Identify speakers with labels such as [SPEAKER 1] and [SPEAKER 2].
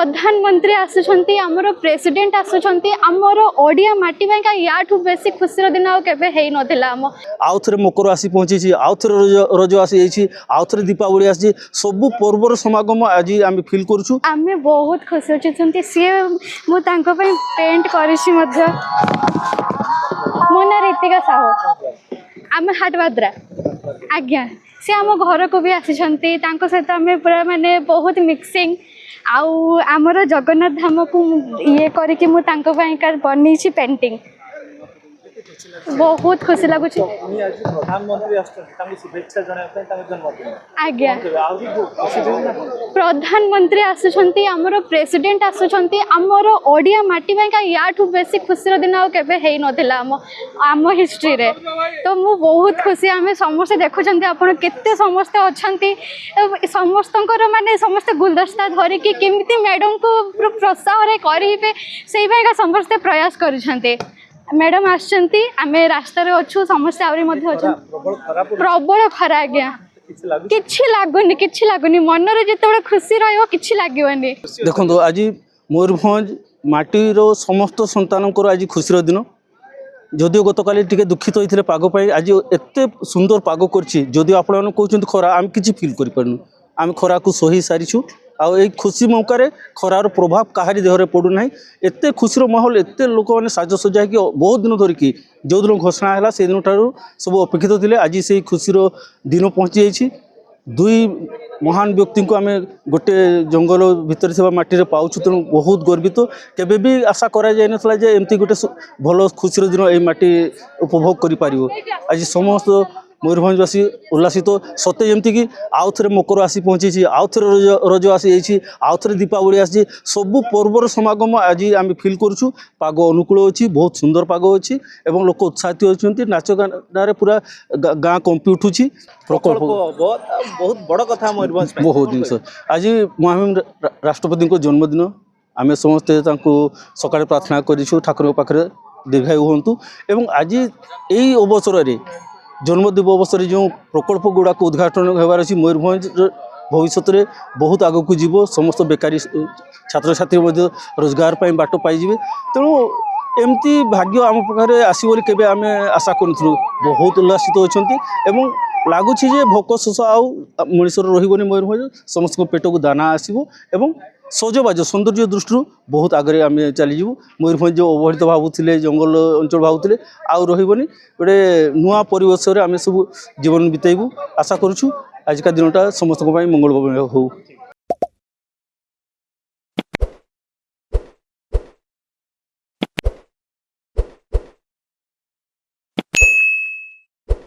[SPEAKER 1] प्रधानमंत्री आसुछंती आमर प्रेसिडेंट आसुछंती आमर ओडिया माटी का याठू बेसी खुशी दिन आउ केबे हेई नथिला हम
[SPEAKER 2] आउ थे मकर आसी पहुंची आउ थे रज आसी जाइए आउ थे दीपावली आसी सबू पर्वर समागम आज आम फिल करूँ
[SPEAKER 1] आम बहुत खुशी अच्छे सी मुझे पेंट करिछि मध्य मो ना रीतिका साहू आम हाटबाद्रा आज्ञा सी आम घर को भी आसी सहित आम पूरा माने बहुत मिक्सिंग आउ आमर जगन्नाथ धाम को ये करके मुझे बनी पेंटिंग बहुत खुशी लगुच आज्ञा प्रधानमंत्री आसुछंती आमर प्रेसिडेंट आसुछंती आमर ओडिया माटी का याठू बेसी खुशी दिन आउ केबे हेई नथिला आम हिस्ट्री रे तो मु बहुत खुशी आम समस्त देखुछंती आपण केते समस्त अछंती समस्तकर माने समस्त गुलदस्ता धरिकी केमिति मैडम को प्रोत्साहन रे करिबे सेई भाइका समस्त प्रयास करिसंती मैडम आसचंती आमे रास्ता रे अच्छु समस्या आवरी मध्ये अच्छु प्रबल खरा आज्ञा किछि लागुनी मन रे जेते खुशी रहइबो किछि लागिवनी
[SPEAKER 2] देखो आज मयूरभंज माटीर समस्त संतान आज खुशी दिन जदिव गतकाली टिके दुखित होते पाग आज एत सुंदर पाग कर आपण कहते खरा आम कि फिल कर आम खरा को सही सारीचु आउ खुशी मौके खरार प्रभाव कहारी देहरे पड़ूना एत खुशी माहौल एत लोक मैंने साजसजा कि बहुत दिन धरिकी जो दिन घोषणा है से दिन ठार सब अपेक्षित थे आज से खुशी दिन पहुँची जाइए दुई महान व्यक्ति को आम गोटे जंगल भितर थी माटी पाऊँ तेणु बहुत गर्वित केवे भी आशा कराला एमती गोटे भल खुशी दिन ये माटी उपभोग कर आज समस्त मयूरभंजवासी उल्लासित सत्य जमती कि आउ थे मकर आसी पहुंची आउ थे रज आसी जाइए आउ थे दीपावली आसी सबू पर्वर समागम आज आम फिल करूँ पाग अनुकूल अच्छी बहुत सुंदर पाग अच्छी एवं लोक उत्साहित होती नाच गाने पूरा गाँ कंपी उठुची प्रकल्प
[SPEAKER 3] बहुत बड़ कथा मयूरभंज
[SPEAKER 2] बहुत जिन आज महामहिम राष्ट्रपति जन्मदिन आम समस्ते सकाଳେ प्रार्थना करूँ ठाकुर पाखे दीर्घायु हूँ एवं आज यही अवसर में जन्मदिन अवसर जो प्रकल्प गुड़ाक उद्घाटन होबार अच्छी मयूरभंज भविष्य में बहुत आग को जीव समस्त बेकारी छात्र छात्री रोजगार पर बाट पाइबे तेणु एमती भाग्य आम पाखे आसो केवे आम आशा करूँ बहुत उल्लासित होती लगुच भोक शोष आउ मनीषर रही मयूरभंज समस्त पेट को दाना आसो एवं सजबाज सौंदर्य दृष्टि बहुत आगे आम चलीजु मयूरभंज जो अवहेलित भावुले जंगल अंचल भावुले आउ रही गोटे नुआ परिवेश आम सब जीवन बितेबू आशा करुँ आजिका दिनटा समस्त मंगलमय हो।